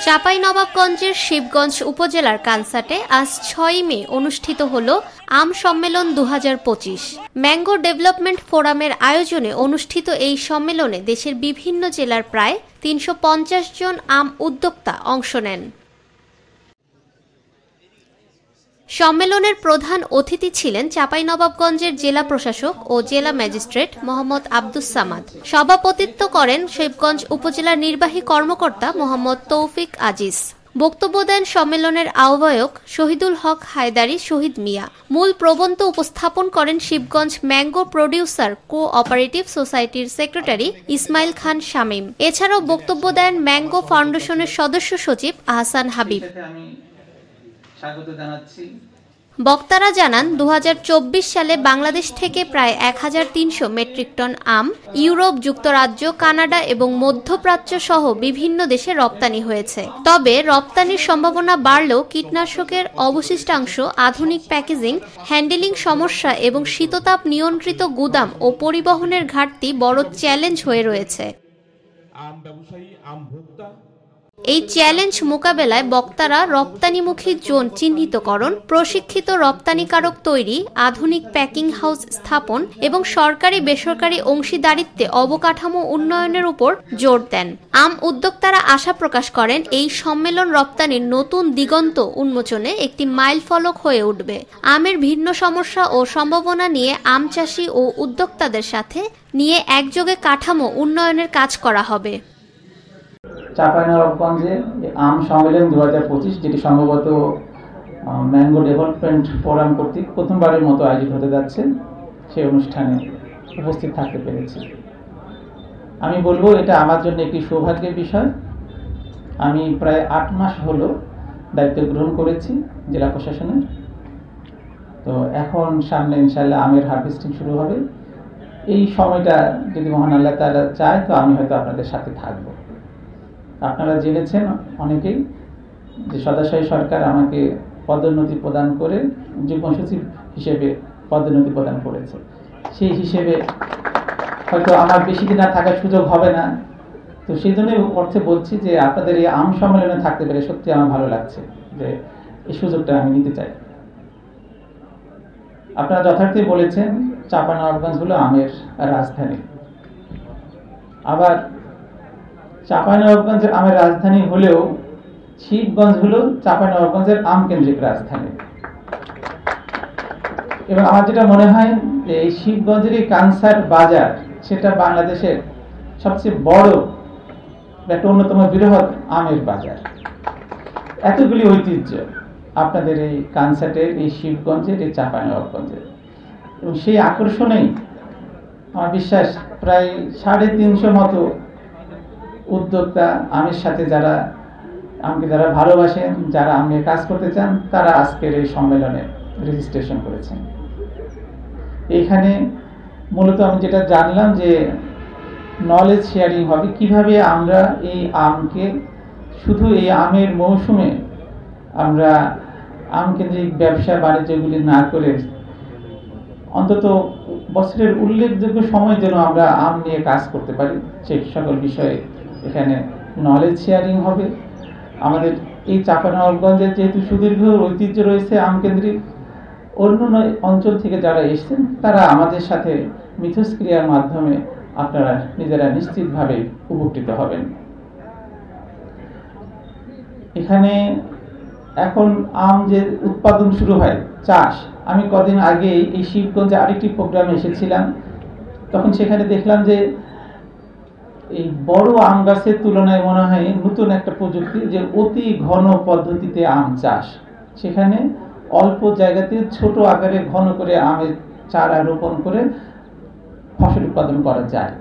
চাঁপাইনবাবগঞ্জের শিবগঞ্জ উপজেলার কানসাটে আজ ৬ মে অনুষ্ঠিত হল আম সম্মেলন ২০২৫। ম্যাঙ্গো ডেভেলপমেন্ট ফোরামের আয়োজনে অনুষ্ঠিত এই সম্মেলনে দেশের বিভিন্ন জেলার প্রায় ৩৫০ জন আম উদ্যোক্তা অংশ নেন। সম্মেলনের প্রধান অতিথি ছিলেন চাঁপাইনবাবগঞ্জের জেলা প্রশাসক ও জেলা ম্যাজিস্ট্রেট মোহাম্মদ আব্দুস সামাদ। সভাপতিত্ব করেন শিবগঞ্জ উপজেলার নির্বাহী কর্মকর্তা মোহাম্মদ তৌফিক আজিজ। বক্তব্য দেন সম্মেলনের আহ্বায়ক শহীদুল হক হায়দারি শহীদ মিয়া। মূল প্রবন্ধ উপস্থাপন করেন শিবগঞ্জ ম্যাঙ্গো প্রডিউসার কো-অপারেটিভ সোসাইটির সেক্রেটারি ইসমাইল খান শামীম। এছাড়াও বক্তব্য দেন ম্যাঙ্গো ফাউন্ডেশনের সদস্য সচিব আহসান হাবিব। বক্তারা জানান ২০২৪ সালে বাংলাদেশ থেকে প্রায় ১৩০০ মেট্রিক টন আম ইউরোপ, যুক্তরাজ্য, কানাডা এবং মধ্যপ্রাচ্য সহ বিভিন্ন দেশে রপ্তানি হয়েছে। তবে রপ্তানির সম্ভাবনা বাড়লেও কীটনাশকের অবশিষ্টাংশ, আধুনিক প্যাকেজিং, হ্যান্ডেলিং সমস্যা এবং শীততাপ নিয়ন্ত্রিত গুদাম ও পরিবহনের ঘাটতি বড় চ্যালেঞ্জ হয়ে রয়েছে। এই চ্যালেঞ্জ মোকাবেলায় বক্তারা রপ্তানিমুখী জোন চিহ্নিতকরণ, প্রশিক্ষিত রপ্তানিকারক তৈরি, আধুনিক প্যাকিং হাউস স্থাপন এবং সরকারি বেসরকারি অংশীদারিত্বে অবকাঠামো উন্নয়নের উপর জোর দেন। আম উদ্যোক্তারা আশা প্রকাশ করেন এই সম্মেলন রপ্তানির নতুন দিগন্ত উন্মোচনে একটি মাইলফলক হয়ে উঠবে। আমের ভিন্ন সমস্যা ও সম্ভাবনা নিয়ে আম চাষি ও উদ্যোক্তাদের সাথে নিয়ে একযোগে কাঠামো উন্নয়নের কাজ করা হবে। চাঁপাইনবাবগঞ্জে আম সম্মেলন ২০২৫, যেটি সম্ভবত ম্যাঙ্গো ডেভেলপমেন্ট ফোরাম কর্তৃক প্রথমবারের মতো আয়োজিত হতে যাচ্ছে, সেই অনুষ্ঠানে উপস্থিত থাকতে পেরেছি। আমি বলবো এটা আমার জন্য একটি সৌভাগ্যের বিষয়। আমি প্রায় ৮ মাস হলো দায়িত্ব গ্রহণ করেছি জেলা প্রশাসনে। তো এখন সামনে ইনশাআল্লাহ আমের হারভেস্টিং শুরু হবে। এই সময়টা যদি মহান আল্লাহ তাআলা চায় তো আমি হয়তো আপনাদের সাথে থাকবো। আপনারা জেনেছেন অনেকেই যে সদাশাহী সরকার আমাকে পদোন্নতি প্রদান করে যুগ্ম সচিব হিসেবে পদোন্নতি প্রদান করেছে। সেই হিসেবে হয়তো আমার বেশি দিন আর থাকার সুযোগ হবে না। তো সেই জন্যই অর্থে বলছি যে আপনাদের এই আম সম্মেলনে থাকতে পেরে সত্যি আমার ভালো লাগছে, যে এই সুযোগটা আমি নিতে চাই। আপনারা যথার্থই বলেছেন চাঁপাইনবাবগঞ্জ হলো আমের রাজধানী। আবার চাঁপাইনবাবগঞ্জের আমের রাজধানী হলেও শিবগঞ্জ হলো চাঁপাইনবাবগঞ্জের আম কেন্দ্রিক রাজধানী। এবং আমার যেটা মনে হয় যে এই শিবগঞ্জের এই কানসাট বাজার, সেটা বাংলাদেশের সবচেয়ে বড় একটা অন্যতম বৃহৎ আমের বাজার। এতগুলি ঐতিহ্য আপনাদের এই কানসাটের, এই শিবগঞ্জের, এই চাঁপাইনবাবগঞ্জের, এবং সেই আকর্ষণেই আমার বিশ্বাস প্রায় ৩৫০ মতো উদ্যোক্তা আমের সাথে আমাকে যারা ভালোবাসেন, যারা আমি কাজ করতে চান, তারা আজকের এই সম্মেলনে রেজিস্ট্রেশন করেছেন। এইখানে মূলত আমি যেটা জানলাম যে নলেজ শেয়ারিং হবে, কিভাবে আমরা এই আমকে শুধু এই আমের মৌসুমে আমরা আম কেন্দ্রিক ব্যবসা বাণিজ্যগুলি না করে অন্তত বছরের উল্লেখযোগ্য সময় যেন আমরা আম নিয়ে কাজ করতে পারি, সেই সকল বিষয়ে এখানে নলেজ শেয়ারিং হবে। আমাদের এই চাঁপাইনবাবগঞ্জের যেহেতু সুদীর্ঘ ঐতিহ্য রয়েছে আম কেন্দ্রিক, অন্য অঞ্চল থেকে যারা এসেছেন তারা আমাদের সাথে মিথস্ক্রিয়ার মাধ্যমে আপনারা নিজেরা নিশ্চিতভাবে উপকৃত হবেন। এখানে এখন আম যে উৎপাদন শুরু হয়, চাষ, আমি কদিন আগে এই শিবগঞ্জে আরেকটি প্রোগ্রামে এসেছিলাম। তখন সেখানে দেখলাম যে এই বড় আম গাছের তুলনায় মনে হয় নতুন একটা প্রযুক্তি, যে অতি ঘন পদ্ধতিতে আম চাষ। সেখানে অল্প জায়গাতে ছোট আকারে ঘন করে আমের চারা রোপণ করে ফসল উৎপাদন করা যায়।